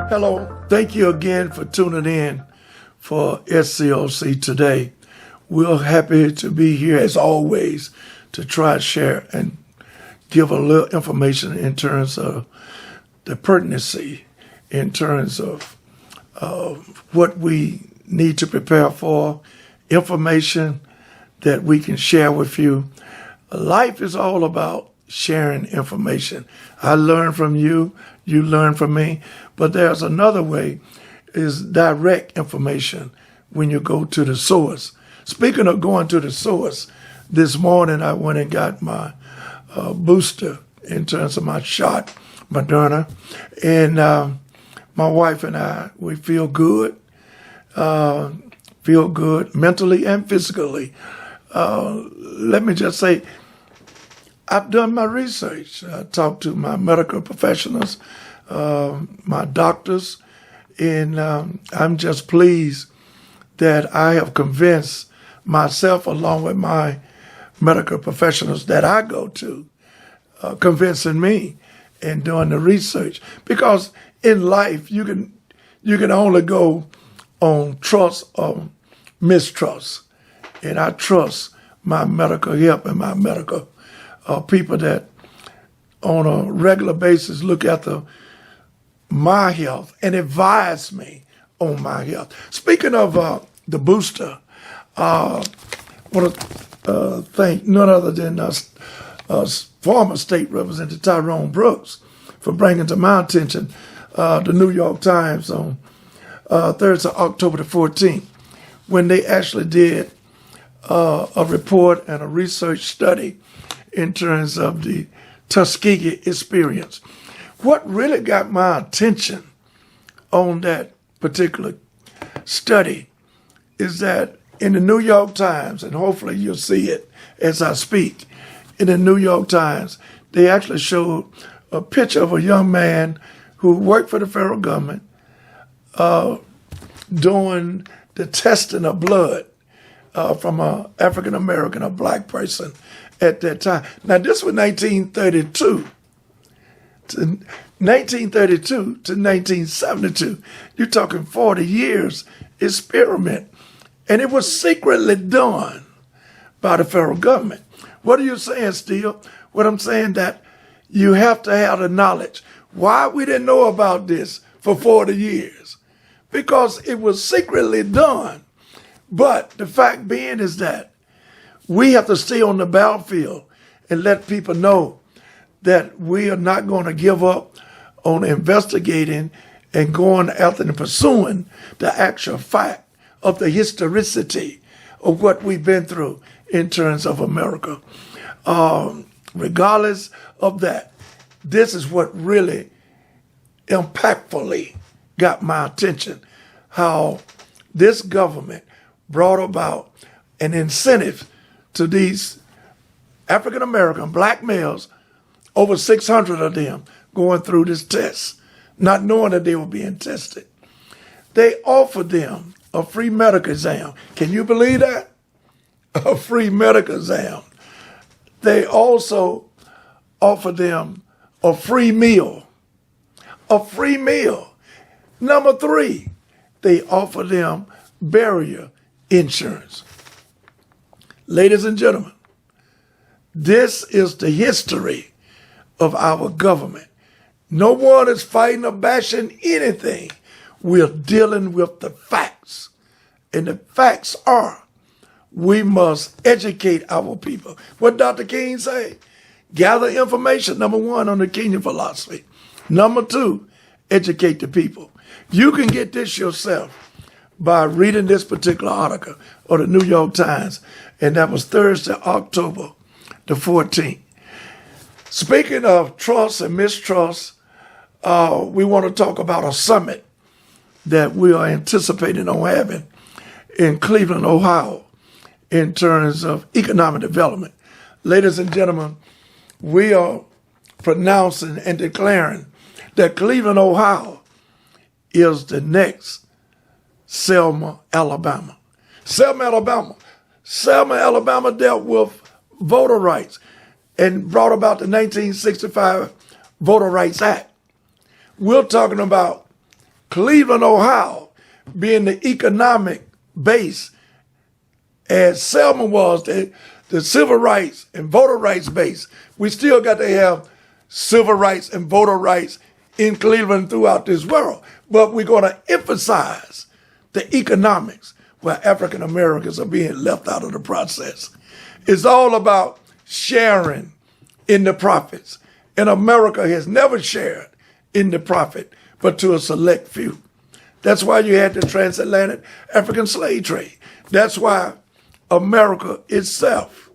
Hello, thank you again for tuning in for SCLC today. We're happy to be here as always to try to share and give a little information in terms of the pertinency, in terms of what we need to prepare for, information that we can share with you. Life is all about sharing information. I learn from you, you learn from me, but there's another way, is direct information when you go to the source. Speaking of going to the source, this morning I went and got my booster in terms of my shot, Moderna, and my wife and I, we feel good mentally and physically. Let me just say, I've done my research. I talked to my medical professionals, my doctors, and I'm just pleased that I have convinced myself, along with my medical professionals that I go to, convincing me and doing the research. Because in life, you can only go on trust or mistrust. And I trust my medical help and my medical people that on a regular basis look after my health and advise me on my health. Speaking of the booster, I want to thank none other than former state representative Tyrone Brooks for bringing to my attention the New York Times on Thursday, October the 14th, when they actually did a report and a research study in terms of the Tuskegee experience. What really got my attention on that particular study is that in the New York Times, and hopefully you'll see it as I speak, in the New York Times, they actually showed a picture of a young man who worked for the federal government doing the testing of blood from an African American, a black person at that time. Now, this was 1932 to 1972. You're talking 40 years experiment. And it was secretly done by the federal government. What are you saying, Steele? What I'm saying that you have to have the knowledge. Why we didn't know about this for 40 years? Because it was secretly done. But the fact being is that we have to stay on the battlefield and let people know that we are not going to give up on investigating and going after and pursuing the actual fact of the historicity of what we've been through in terms of America. Regardless of that, this is what really impactfully got my attention, how this government brought about an incentive to these African-American black males, over 600 of them going through this test, not knowing that they were being tested. They offered them a free medical exam. Can you believe that? A free medical exam. They also offered them a free meal. A free meal. Number 3, they offered them burial insurance. Ladies and gentlemen, this is the history of our government. No one is fighting or bashing anything. We're dealing with the facts. And the facts are, we must educate our people. What Dr. King say? Gather information, number 1, on the Kenyan philosophy. Number 2, educate the people. You can get this yourself by reading this particular article of the New York Times, and that was Thursday, October the 14th. Speaking of trust and mistrust, we want to talk about a summit that we are anticipating on having in Cleveland, Ohio, in terms of economic development. Ladies and gentlemen, we are pronouncing and declaring that Cleveland, Ohio is the next Selma, Alabama. Selma, Alabama dealt with voter rights. and brought about the 1965 Voter Rights Act. We're talking about Cleveland, Ohio, being the economic base, as Selma was the civil rights and voter rights base. We still got to have civil rights and voter rights in Cleveland throughout this world. But we're going to emphasize the economics where African Americans are being left out of the process. It's all about sharing in the profits. And America has never shared in the profit, but to a select few. That's why you had the transatlantic African slave trade. That's why America itself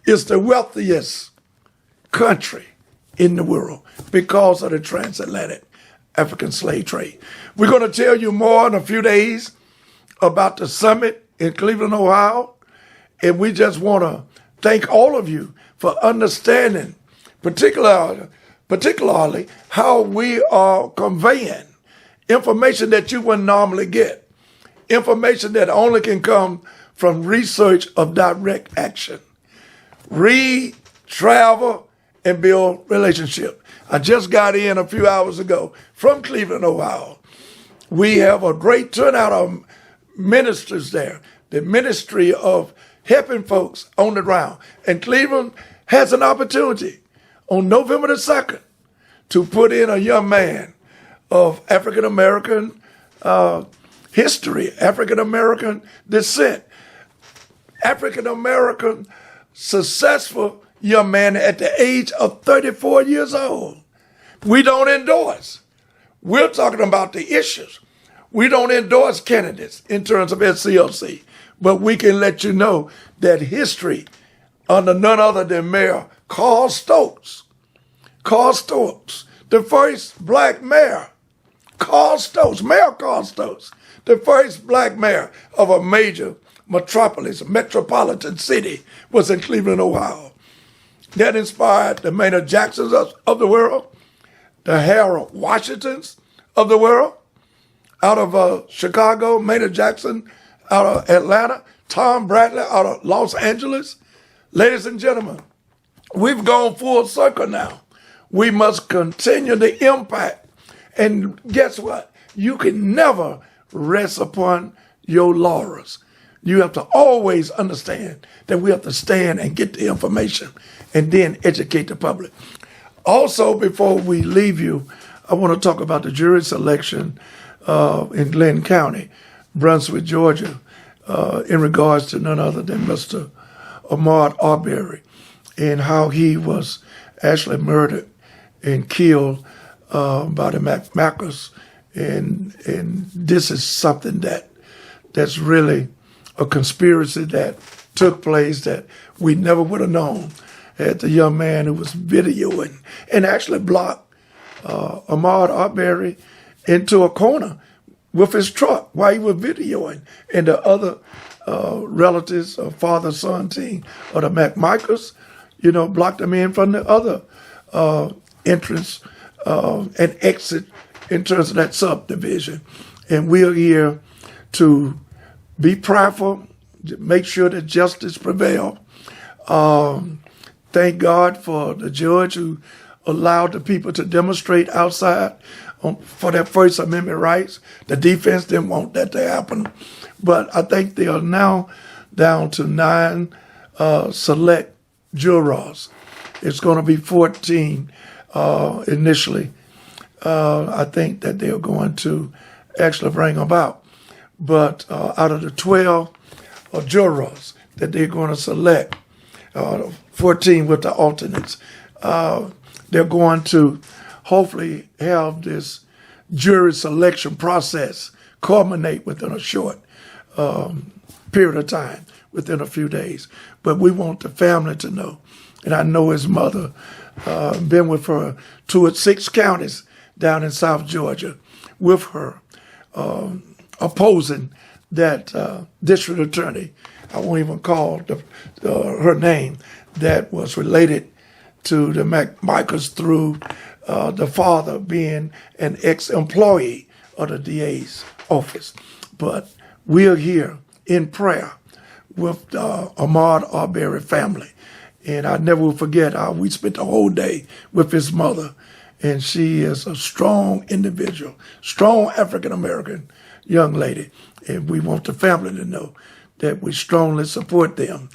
is the wealthiest country in the world because of the transatlantic African slave trade. We're going to tell you more in a few days about the summit in Cleveland, Ohio. And we just want to thank all of you for understanding, particularly how we are conveying information that you wouldn't normally get, information that only can come from research of direct action. Read, travel, and build relationship. I just got in a few hours ago from Cleveland, Ohio. We have a great turnout of ministers there, the ministry of helping folks on the ground. And Cleveland has an opportunity on November the 2nd to put in a young man of African-American history, African-American descent, African-American successful young man at the age of 34 years old. We don't endorse. We're talking about the issues. We don't endorse candidates in terms of SCLC, but we can let you know that history under none other than Mayor Carl Stokes, the first black mayor, Mayor Carl Stokes, the first black mayor of a major metropolitan city, was in Cleveland, Ohio. That inspired the Maynard Jacksons of the world, the Harold Washingtons of the world, out of Chicago, Maynard Jackson out of Atlanta, Tom Bradley out of Los Angeles. Ladies and gentlemen, we've gone full circle now. We must continue the impact. And guess what? You can never rest upon your laurels. You have to always understand that we have to stand and get the information and then educate the public. Also, before we leave you, I want to talk about the jury selection in Glenn County, Brunswick, Georgia, in regards to none other than Mr. Ahmaud Arbery and how he was actually murdered and killed by the Macers. And this is something that's really a conspiracy that took place that we never would have known had the young man who was videoing and actually blocked Ahmaud Arbery into a corner with his truck while he was videoing. And the other relatives, father-son team of the Macers, blocked him in from the other entrance and exit in terms of that subdivision. And we're here to be prayerful, make sure that justice prevails. Thank God for the judge who allowed the people to demonstrate outside for their First Amendment rights. The defense didn't want that to happen. But I think they are now down to 9 select jurors. It's going to be 14 initially. I think that they're going to actually bring about. But out of the 12 jurors that they're going to select, 14 with the alternates, they're going to hopefully have this jury selection process culminate within a short period of time, within a few days. But we want the family to know, and I know his mother, been with her to 6 counties down in South Georgia with her, opposing that district attorney. I won't even call her name, that was related to the Macers through the father being an ex-employee of the DA's office. But we're here in prayer with the Ahmaud Arbery family And I never will forget how we spent the whole day with his mother. And she is a strong individual, strong African-American young lady. And we want the family to know that we strongly support them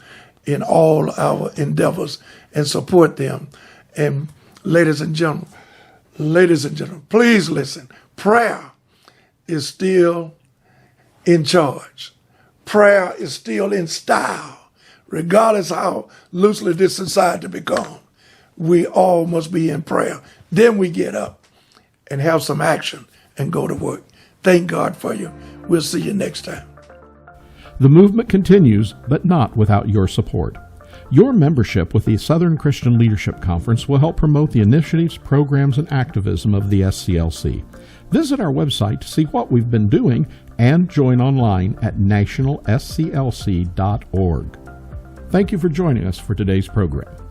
in all our endeavors and support them. And ladies and gentlemen, please listen. Prayer is still in charge. Prayer is still in style, regardless how loosely this society become. We all must be in prayer. Then we get up and have some action and go to work. Thank God for you. We'll see you next time. The movement continues, but not without your support. Your membership with the Southern Christian Leadership Conference will help promote the initiatives, programs, and activism of the SCLC. Visit our website to see what we've been doing and join online at nationalsclc.org. Thank you for joining us for today's program.